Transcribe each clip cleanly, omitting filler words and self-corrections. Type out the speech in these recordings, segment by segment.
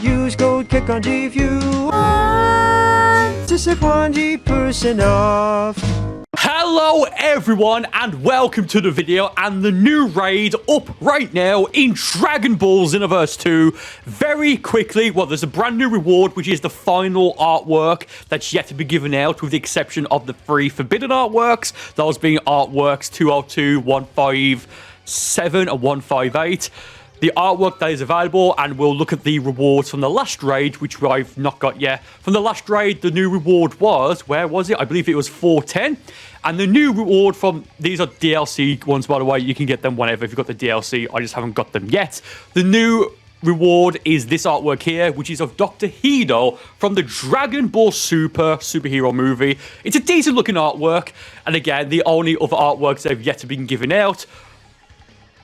Use code KICKON if you want to save 20% off. Hello everyone and welcome to the video and the new raid up right now in Dragon Ball Xenoverse 2. Very quickly, well, there's a brand new reward which is the final artwork that's yet to be given out, with the exception of the 3 forbidden artworks, those being artworks 202, 157 and 158. The artwork that is available, and we'll look at the rewards from the last raid, which I've not got yet. From the last raid, the new reward was, where was it? I believe it was 410. And the new reward from, these are DLC ones, by the way. You can get them whenever if you've got the DLC. I just haven't got them yet. The new reward is this artwork here, which is of Dr. Hedo from the Dragon Ball superhero movie. It's a decent looking artwork. And again, the only other artworks that have yet to be given out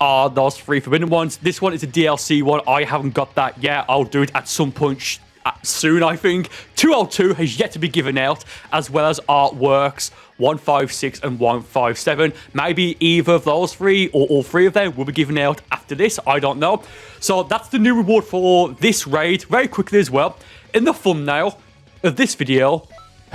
are those 3 forbidden ones. This one is a DLC one. I haven't got that yet. I'll do it at some point soon, I think. 202 has yet to be given out, as well as artworks 156 and 157. Maybe either of those 3 or all 3 of them will be given out after this. I don't know. So that's the new reward for this raid. Very quickly as well, in the thumbnail of this video,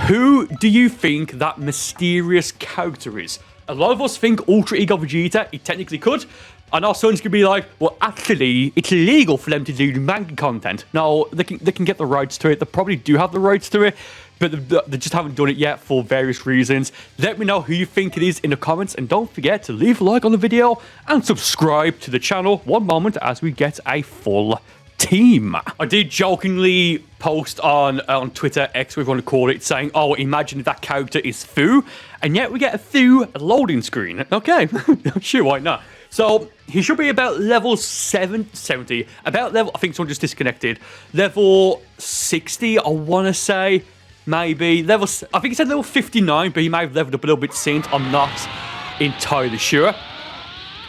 who do you think that mysterious character is? A lot of us think Ultra Ego Vegeta. He technically could. And our son's going to be like, well, actually, it's illegal for them to do manga content. No, they can get the rights to it. They probably do have the rights to it, but they just haven't done it yet for various reasons. Let me know who you think it is in the comments, and don't forget to leave a like on the video and subscribe to the channel. One moment as we get a full team. I did jokingly post on Twitter, X, whatever you want to call it, saying, oh, imagine if that character is Fu, and yet we get a Fu loading screen. Okay, sure, why not? So, he should be about level 70, about level, I think someone just disconnected, level 60, I want to say, maybe, level, I think he said level 59, but he may have leveled up a little bit since, I'm not entirely sure.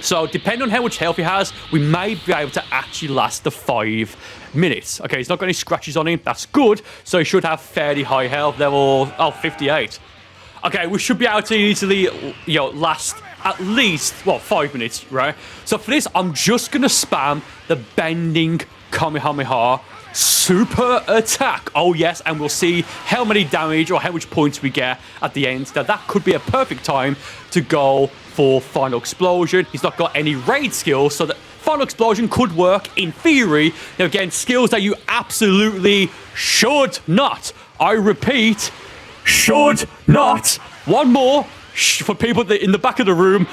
So, depending on how much health he has, we may be able to actually last the 5 minutes. Okay, he's not got any scratches on him, that's good, so he should have fairly high health, level, 58. Okay, we should be able to easily, last at least, 5 minutes, right? So for this, I'm just going to spam the bending Kamehameha super attack. Oh, yes, and we'll see how many damage or how much points we get at the end. Now, that could be a perfect time to go for Final Explosion. He's not got any raid skills, so that Final Explosion could work in theory. Now, again, skills that you absolutely should not, I repeat, should not. One more for people that in the back of the room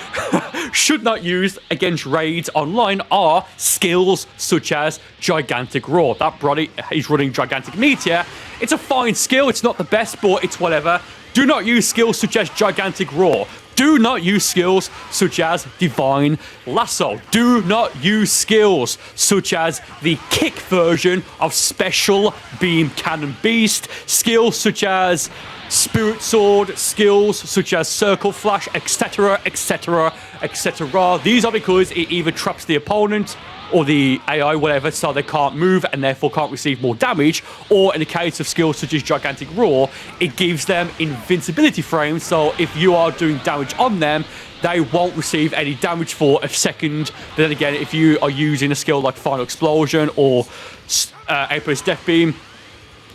should not use against raids online are skills such as Gigantic Roar. That body is running Gigantic Meteor. It's a fine skill. It's not the best, but it's whatever. Do not use skills such as Gigantic Roar. Do not use skills such as Divine Lasso. Do not use skills such as the kick version of Special Beam Cannon Beast. Skills such as Spirit Sword, skills such as Circle Flash, etc, etc, etc. These are because it either traps the opponent or the AI, whatever, so they can't move and therefore can't receive more damage, or in the case of skills such as Gigantic Roar, it gives them invincibility frames, so if you are doing damage on them, they won't receive any damage for a second. But then again, if you are using a skill like Final Explosion or A+ Death Beam,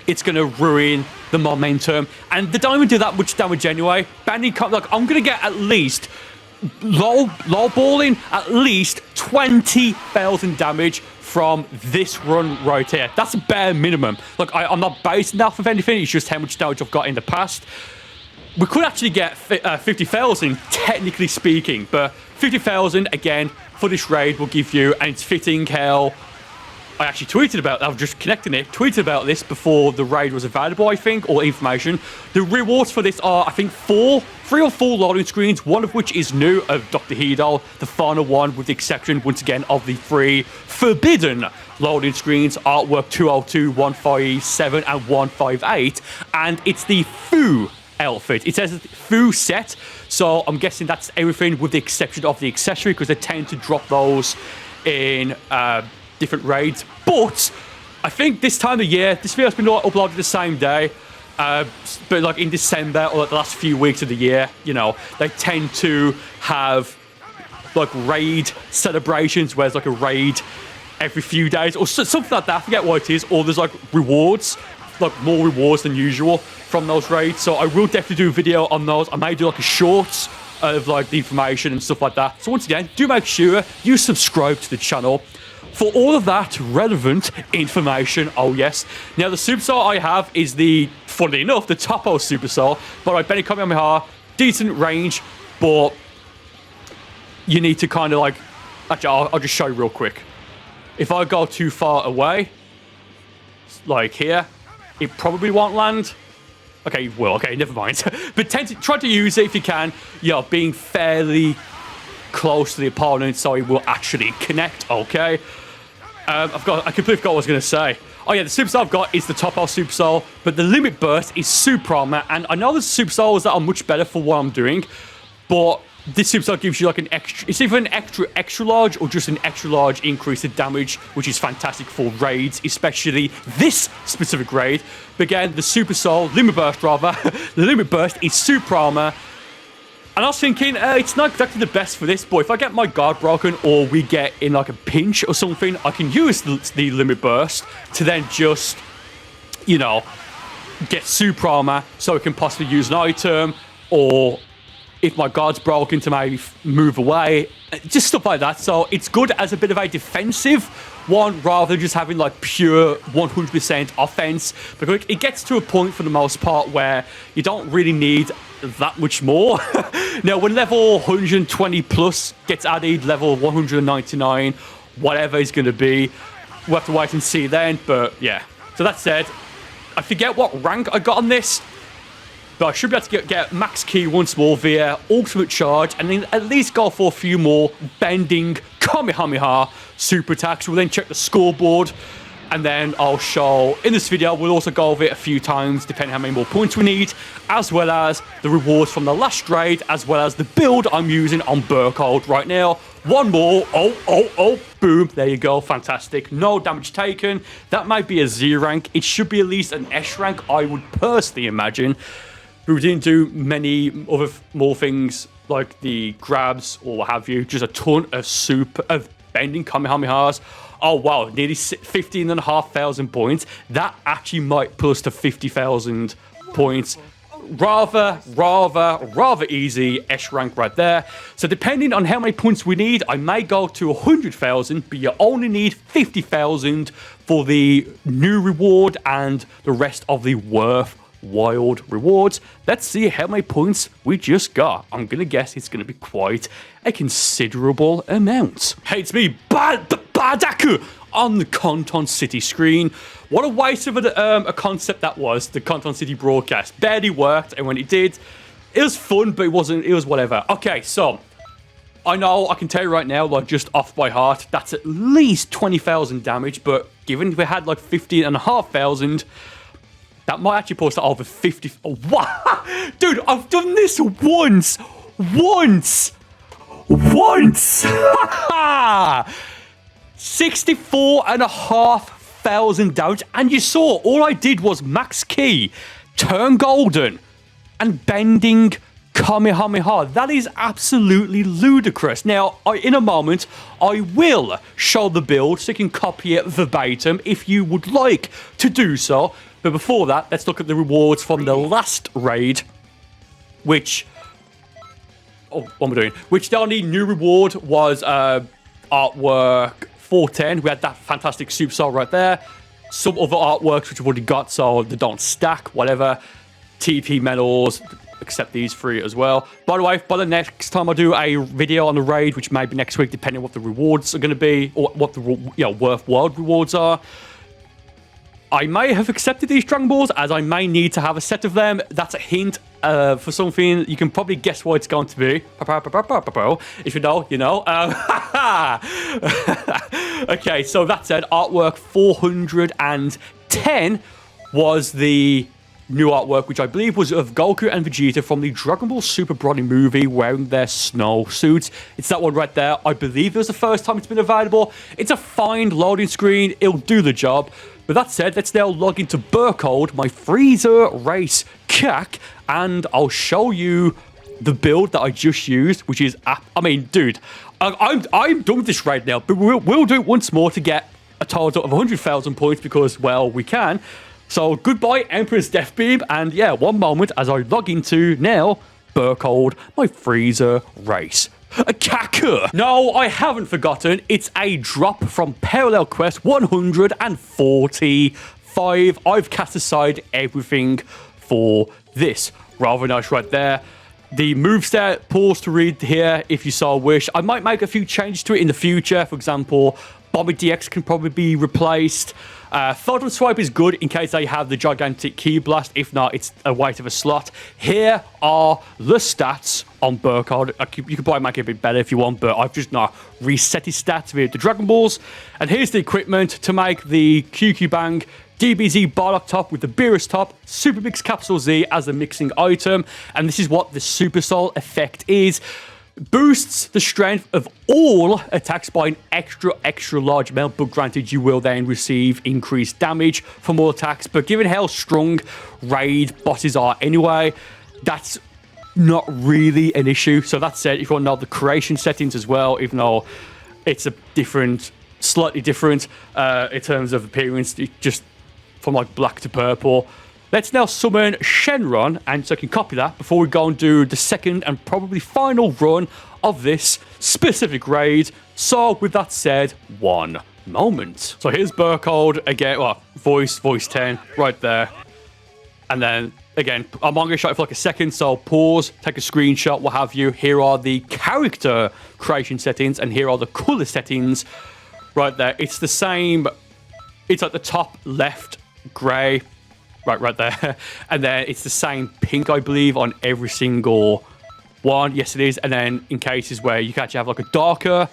it's going to ruin the momentum, and they don't even do that much damage anyway. Banding, like, I'm going to get at least low balling at least 20,000 damage from this run right here. That's a bare minimum. Like, I'm not basing that off of anything. It's just how much damage I've got in the past. We could actually get 50,000, technically speaking, but 50,000 again for this raid will give you, and it's fitting how I actually tweeted about, I was just connecting it, tweeted about this before the raid was available, I think, or information. The rewards for this are, I think, 3 or 4 loading screens, one of which is new, of Dr. Hedo, the final one, with the exception, once again, of the 3 forbidden loading screens, artwork 202, 157, and 158, and it's the Fu outfit. It says Fu set, so I'm guessing that's everything with the exception of the accessory, because they tend to drop those in different raids. But I think this time of year, this video's been uploaded the same day, but like in December or like the last few weeks of the year, you know, they tend to have like raid celebrations where it's like a raid every few days or something like that. I forget what it is. Or there's like rewards, like more rewards than usual from those raids. So I will definitely do a video on those. I may do like a shorts of like the information and stuff like that. So once again, do make sure you subscribe to the channel for all of that relevant information. Oh yes. Now the superstar I have is the, funnily enough, the Topo superstar. But I Benny Kamehameha, decent range, but you need to kind of like, actually I'll just show you real quick. If I go too far away, like here, it probably won't land. Okay, well, okay, never mind. But try to use it if you can, being fairly close to the opponent so it will actually connect, okay? I completely forgot what I was going to say. Oh yeah, the Super Soul I've got is the Top L Super Soul, but the Limit Burst is Super Armor, and I know there's Super Souls that are much better for what I'm doing, but this Super Soul gives you like an extra, it's either an extra large or just an extra large increase in damage, which is fantastic for raids, especially this specific raid. But again, the Super Soul, Limit Burst rather, the Limit Burst is Super Armor. And I was thinking, it's not exactly the best for this, but if I get my guard broken or we get in like a pinch or something, I can use the Limit Burst to then just, get Super Armor so I can possibly use an item, or if my guard's broken to maybe move away, just stuff like that. So it's good as a bit of a defensive one rather than just having like pure 100% offense, because it gets to a point for the most part where you don't really need that much more. Now when level 120 plus gets added, level 199, whatever is going to be, we'll have to wait and see then. But yeah, so that said, I forget what rank I got on this, but I should be able to get max key once more via ultimate charge, and then at least go for a few more bending Kamehameha super attacks. We'll then check the scoreboard, and then I'll show in this video. We'll also go over it a few times depending how many more points we need, as well as the rewards from the last raid, as well as the build I'm using on Burcol right now. One more. Oh, boom. There you go. Fantastic. No damage taken. That might be a Z rank. It should be at least an S rank, I would personally imagine. We didn't do many other more things like the grabs or what have you. Just a ton of bending Kamehamehas. Oh wow, nearly 15,500 points. That actually might plus to 50,000 points. Rather easy S rank right there. So depending on how many points we need, I may go to 100,000, but you only need 50,000 for the new reward and the rest of the worthwhile rewards. Let's see how many points we just got. I'm gonna guess it's gonna be quite a considerable amount. Hey, it's me, Badaku, on the Conton City screen. What a waste of a concept that was. The Conton City broadcast barely worked, and when it did, it was fun, but it was whatever. Okay, so I know I can tell you right now, like just off by heart, that's at least 20,000 damage, but given we had like 15,500, that might actually put us at over 50. Oh, what? Dude, I've done this once. 64,500 damage, and you saw all I did was max key, turn golden, and bending Kamehameha. That is absolutely ludicrous. Now, in a moment, I will show the build so you can copy it verbatim if you would like to do so. But before that, let's look at the rewards from the last raid, which... Oh, what am I doing? Which the only new reward was artwork 410. We had that fantastic super soul right there. Some other artworks which we've already got, so they don't stack, whatever. TP medals, except these three as well. By the way, by the next time I do a video on the raid, which may be next week, depending on what the rewards are going to be, or what the worthwhile rewards are, I may have accepted these Dragon Balls, as I may need to have a set of them. That's a hint for something. You can probably guess what it's going to be. If you know, you know. Okay, so that said, artwork 410 was the new artwork, which I believe was of Goku and Vegeta from the Dragon Ball Super Broly movie wearing their snow suits. It's that one right there. I believe it was the first time it's been available. It's a fine loading screen. It'll do the job. But that said, let's now log into Burcol, my Freezer race CAC, and I'll show you the build that I just used, which is, I mean, dude, I'm done with this right now, but we'll do it once more to get a total of 100,000 points because, well, we can. So goodbye, Emperor's Death Beam, and yeah, one moment as I log into now Burcol, my Freezer race. A Kaku! No, I haven't forgotten. It's a drop from Parallel Quest 145. I've cast aside everything for this. Rather nice right there. The moveset, pause to read here if you so wish. I might make a few changes to it in the future. For example, Bomber DX can probably be replaced. Photon Swipe is good in case they have the gigantic Ki Blast. If not, it's a weight of a slot. Here are the stats on Burcol. You can probably make it a bit better if you want, but I've just not reset his stats with the Dragon Balls. And here's the equipment to make the QQ Bang DBZ Barlock top with the Beerus top, Super Mix Capsule Z as the mixing item, and this is what the Super Soul effect is. Boosts the strength of all attacks by an extra large amount, but granted you will then receive increased damage from all attacks. But given how strong raid bosses are anyway, that's not really an issue. So that said, if you want to know the creation settings as well, even though it's a slightly different in terms of appearance, just from like black to purple. Let's now summon Shenron, and so I can copy that before we go and do the second and probably final run of this specific raid. So with that said, one moment. So here's Burcol again, well, voice 10 right there. And then again, I'm not going to show it for like a second, so pause, take a screenshot, what have you. Here are the character creation settings, and here are the color settings right there. It's the same, it's like the top left gray, right there, and then it's the same pink, I believe, on every single one. Yes, it is. And then in cases where you can actually have like a darker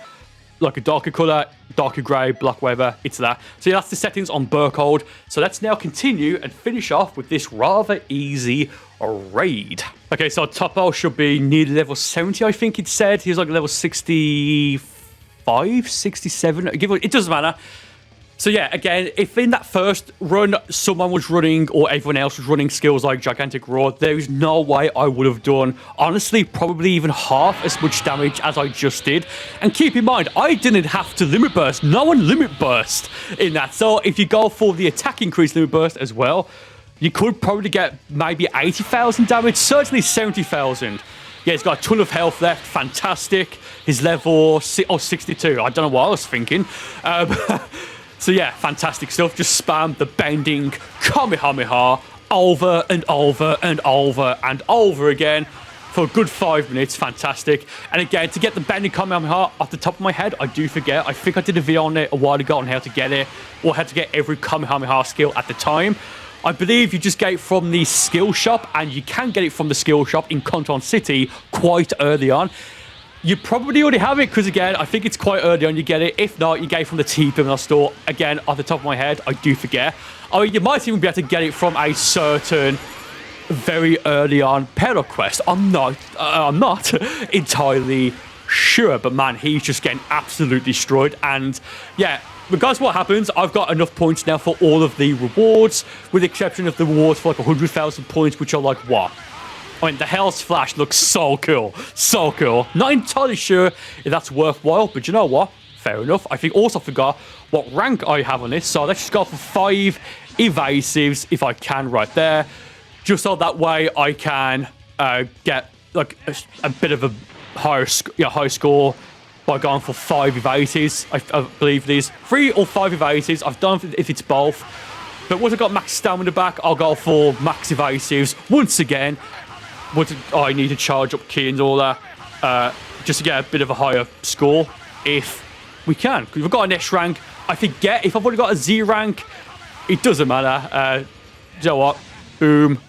color, darker gray, black, whatever, it's that. So yeah, that's the settings on Burcol. So let's now continue and finish off with this rather easy raid. Okay, so Topo should be near level 70, I think it said. He was like level 65, 67. It doesn't matter. So yeah, again, if in that first run someone was running or everyone else was running skills like Gigantic Roar, there is no way I would have done, honestly, probably even half as much damage as I just did. And keep in mind, I didn't have to limit burst. No one limit burst in that. So if you go for the attack increase limit burst as well, you could probably get maybe 80,000 damage, certainly 70,000. Yeah, he's got a ton of health left. Fantastic. His level 62. I don't know what I was thinking. So yeah, fantastic stuff. Just spam the bending Kamehameha over and over and over and over again for a good 5 minutes. Fantastic. And again, to get the bending Kamehameha off the top of my head, I do forget. I think I did a video on it a while ago on how to get it, or how to get every Kamehameha skill at the time. I believe you just get it from the skill shop, and you can get it from the skill shop in Conton City quite early on. You probably already have it because, again, I think it's quite early on you get it. If not, you get it from the T-Terminal store. Again, off the top of my head, I do forget. I mean, you might even be able to get it from a certain very early on Parallel Quest. I'm not entirely sure, but man, he's just getting absolutely destroyed. And yeah, regardless of what happens, I've got enough points now for all of the rewards, with the exception of the rewards for like 100,000 points, which are like what? I mean, the Hell's Flash looks so cool. So cool. Not entirely sure if that's worthwhile, but you know what? Fair enough. I think also forgot what rank I have on this. So let's just go for 5 evasives if I can right there. Just so that way I can get like a bit of a high score by going for 5 evasives. I believe these 3 or 5 evasives. I've done if it's both. But once I've got max stamina back, I'll go for max evasives once again. I need to charge up key and all that, just to get a bit of a higher score, if we can. Because we've got an S rank. I forget if I've already got a Z rank. It doesn't matter. You know what? Boom,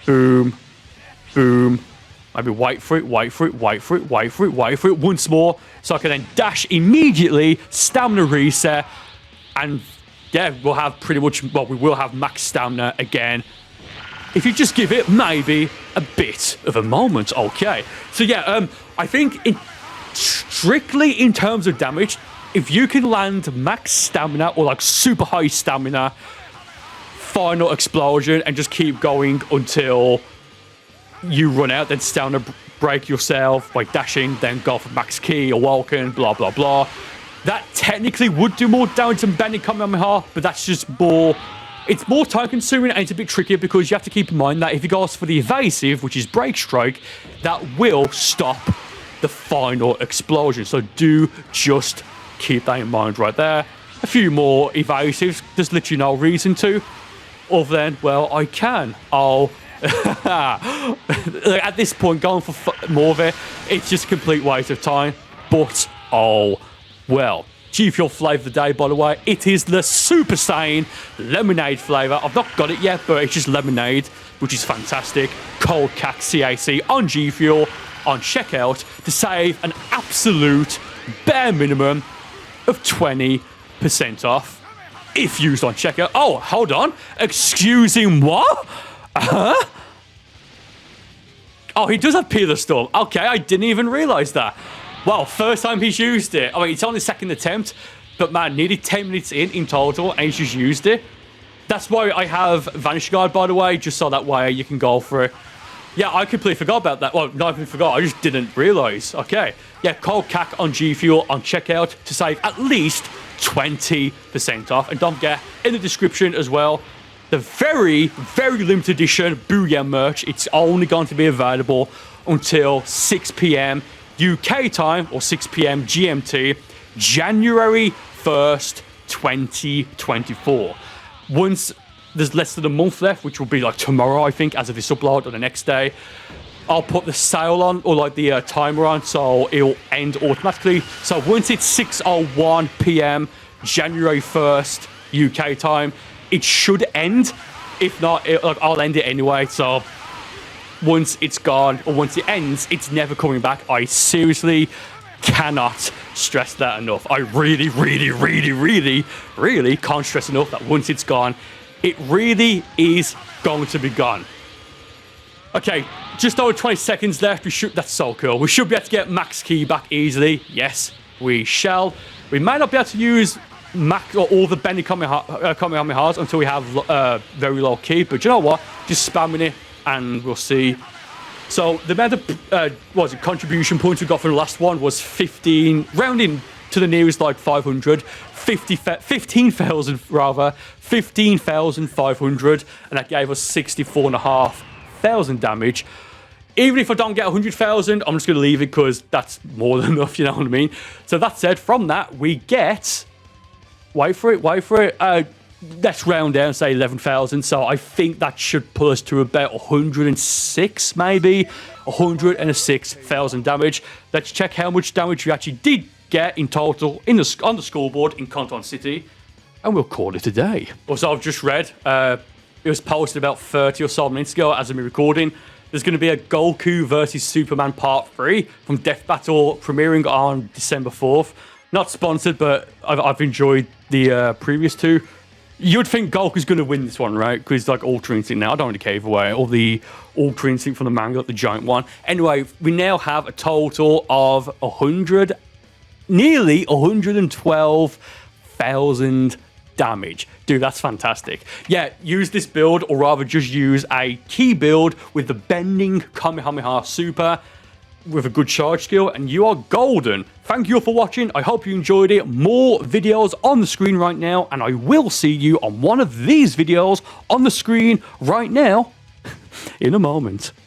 boom, boom. Maybe wait for it, wait for it, wait for it, wait for it, wait for it once more, so I can then dash immediately, stamina reset, and yeah, we'll have pretty much, well, we will have max stamina again. If you just give it maybe a bit of a moment. Okay. So yeah, I think strictly in terms of damage, if you can land max stamina or like super high stamina, final explosion, and just keep going until you run out, then stay on a break yourself by dashing, then go for max key or walking, blah, blah, blah. That technically would do more damage than bending Kamehameha, but that's just more... It's more time consuming and it's a bit trickier because you have to keep in mind that if he goes for the evasive, which is break strike, that will stop the final explosion. So do just keep that in mind right there. A few more evasives. There's literally no reason to. Other than, well, I can. At this point, going for more of it, it's just a complete waste of time. But, oh, well. G Fuel flavour of the day, by the way, it is the Super Saiyan lemonade flavour. I've not got it yet, but it's just lemonade, which is fantastic. Cold Cack CAC on G Fuel on checkout to save an absolute bare minimum of 20% off if used on checkout. Oh, hold on. Excusing what? Oh, he does have Peel the Storm. Okay, I didn't even realise that. Well, first time he's used it. I mean, it's only second attempt, but man, nearly 10 minutes in total, and he's just used it. That's why I have Vanish Guard, by the way, just so that way you can go for it. Yeah, I completely forgot about that. Well, not even forgot, I just didn't realise. Okay. Yeah, Cold Cack on G Fuel on checkout to save at least 20% off. And don't forget, in the description as well, the very, very limited edition Booyah merch. It's only going to be available until 6 p.m. UK time, or 6 p.m. GMT, January 1st, 2024. Once there's less than a month left, which will be like tomorrow, I think, as of this upload, or the next day, I'll put the sale on, or like the timer on, so it'll end automatically. So once it's 6:01 p.m. January 1st UK time, it should end. If not, I'll end it anyway. So once it's gone, or once it ends, it's never coming back. I seriously cannot stress that enough. I really, really, really, really, really can't stress enough that once it's gone, it really is going to be gone. Okay, just over 20 seconds left. That's so cool. We should be able to get max key back easily. Yes, we shall. We might not be able to use max or all the bending Kamehamehas until we have very low key, but you know what? Just spamming it and we'll see. So the amount of contribution points we got for the last one was 15, rounding to the nearest like 500, 15,000 rather, 15,500, and that gave us 64,500 damage. Even if I don't get 100,000, I'm just going to leave it because that's more than enough, you know what I mean? So that said, from that, we get... Wait for it. Let's round down, say 11,000. So I think that should pull us to about 106, maybe 106,000 damage. Let's check how much damage we actually did get in total on the scoreboard in Canton City, and we'll call it a day. Also, I've just read it was posted about 30 or so minutes ago as I'm recording. There's going to be a Goku versus Superman Part 3 from Death Battle premiering on December 4th. Not sponsored, but I've enjoyed the previous two. You'd think Goku's going to win this one, right? Because it's like Ultra Instinct now. I don't really care either way. Or the Ultra Instinct from the manga, the giant one. Anyway, we now have a total of nearly 112,000 damage. Dude, that's fantastic. Yeah, use this build, or rather just use a key build with the bending Kamehameha Super with a good charge skill, and you are golden. Thank you all for watching. I hope you enjoyed it. More videos on the screen right now, and I will see you on one of these videos on the screen right now in a moment.